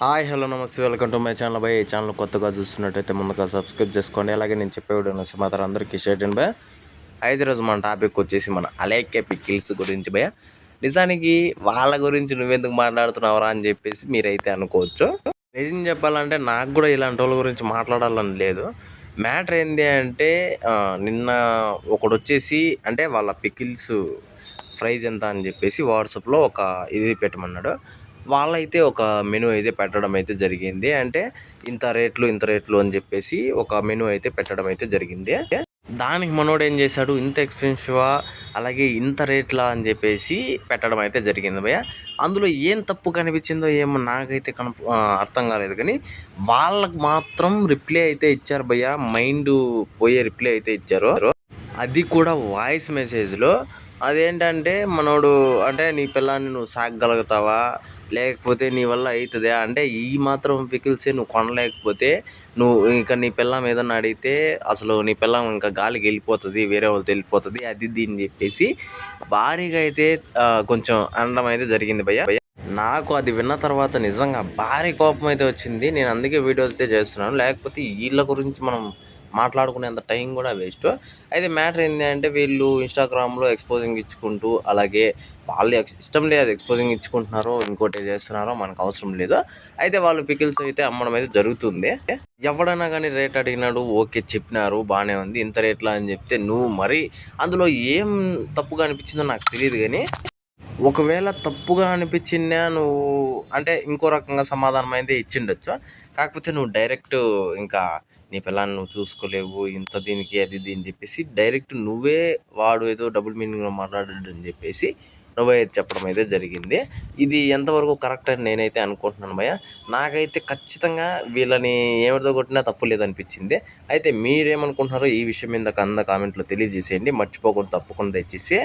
Hi hello నమస్తే welcome to my channel by. ఈ channel కొత్తగా చూస్తున్నట్టయితే ముందుగా సబ్స్క్రైబ్ చేసుకోండి. అలాగే నేను చెప్పే వీడియో మాత్రం అందరికీ షేర్ చేయండి భయ. అయితే రోజు మన టాపిక్ వచ్చేసి మన అలేఖ్య పికిల్స్ గురించి భయ. నిజానికి వాళ్ళ గురించి నువ్వెందుకు మాట్లాడుతున్నావురా అని చెప్పేసి మీరైతే అనుకోవచ్చు. నిజం చెప్పాలంటే నాకు కూడా ఇలాంటి వాళ్ళ గురించి మాట్లాడాలని లేదు. మ్యాటర్ ఏంటి అంటే నిన్న ఒకడు వచ్చేసి అంటే వాళ్ళ పికిల్స్ ప్రైజ్ ఎంత అని చెప్పేసి వాట్సాప్లో ఒక ఇది పెట్టమన్నాడు. వాళ్ళైతే ఒక మెనూ అయితే పెట్టడం అయితే జరిగింది. అంటే ఇంత రేట్లు అని చెప్పేసి ఒక మెనూ అయితే పెట్టడం అయితే జరిగింది. దానికి మనోడు ఏం చేశాడు, ఇంత ఎక్స్పెన్సివా అలాగే ఇంత రేట్లా అని చెప్పేసి పెట్టడం అయితే జరిగింది భయ్య. అందులో ఏం తప్పు కనిపించిందో ఏమో నాకైతే అర్థం కాలేదు. కానీ వాళ్ళకు మాత్రం రిప్లై అయితే ఇచ్చారు భయ్య. మైండ్ పోయే రిప్లై అయితే ఇచ్చారు. అది కూడా వాయిస్ మెసేజ్లో. అదేంటంటే మనోడు అంటే నీ పిల్లాన్ని నువ్వు సాగగలుగుతావా, లేకపోతే నీ వల్ల అవుతుందా అంటే ఈ మాత్రం పికిల్సే నువ్వు కొనలేకపోతే నువ్వు ఇంకా నీ పిల్లం ఏదన్నా అడిగితే అసలు నీ పిల్లం ఇంకా గాలికి వెళ్ళిపోతుంది, వేరే వాళ్ళతో వెళ్ళిపోతుంది, అది దీన్ని చెప్పేసి భారీగా అయితే కొంచెం అనడం అయితే జరిగింది భయ్య. నాకు అది విన్న తర్వాత నిజంగా భారీ కోపం అయితే వచ్చింది. నేను అందుకే వీడియో అయితే చేస్తున్నాను. లేకపోతే వీళ్ళ గురించి మనం మాట్లాడుకునేంత టైం కూడా వేస్ట్. అయితే మ్యాటర్ ఏంటి అంటే వీళ్ళు ఇన్స్టాగ్రామ్లో ఎక్స్పోజింగ్ ఇచ్చుకుంటూ అలాగే వాళ్ళు ఇష్టం లేదు ఎక్స్పోజింగ్ ఇచ్చుకుంటున్నారో ఇంకోటి చేస్తున్నారో మనకు అవసరం లేదు. అయితే వాళ్ళు పికిల్స్ అయితే అమ్మడం అయితే జరుగుతుంది. ఎవడైనా కానీ రేట్ అడిగినాడు, ఓకే చెప్పినారు బాగానే ఉంది, ఇంత రేట్లా అని చెప్తే నువ్వు మరి అందులో ఏం తప్పుగా అనిపించిందో నాకు తెలియదు. కానీ ఒకవేళ తప్పుగా అనిపించినా నువ్వు అంటే ఇంకో రకంగా సమాధానం అయితే ఇచ్చిండొచ్చు. కాకపోతే నువ్వు డైరెక్ట్ ఇంకా నీ పిల్లాన్ని నువ్వు చూసుకోలేవు ఇంత దీనికి అది దీని చెప్పేసి డైరెక్ట్ నువ్వే వాడు ఏదో డబుల్ మీనింగ్లో మాట్లాడాడు అని చెప్పేసి నువ్వే చెప్పడం అయితే జరిగింది. ఇది ఎంతవరకు కరెక్ట్ అని నేనైతే అనుకుంటున్నాను భయ్య. నాకైతే ఖచ్చితంగా వీళ్ళని ఏమిటితో కొట్టినా తప్పు లేదనిపించింది. అయితే మీరేమనుకుంటున్నారో ఈ విషయం మీద కామెంట్లో తెలియజేసేయండి. మర్చిపోకుండా తప్పకుండా తెచ్చేసి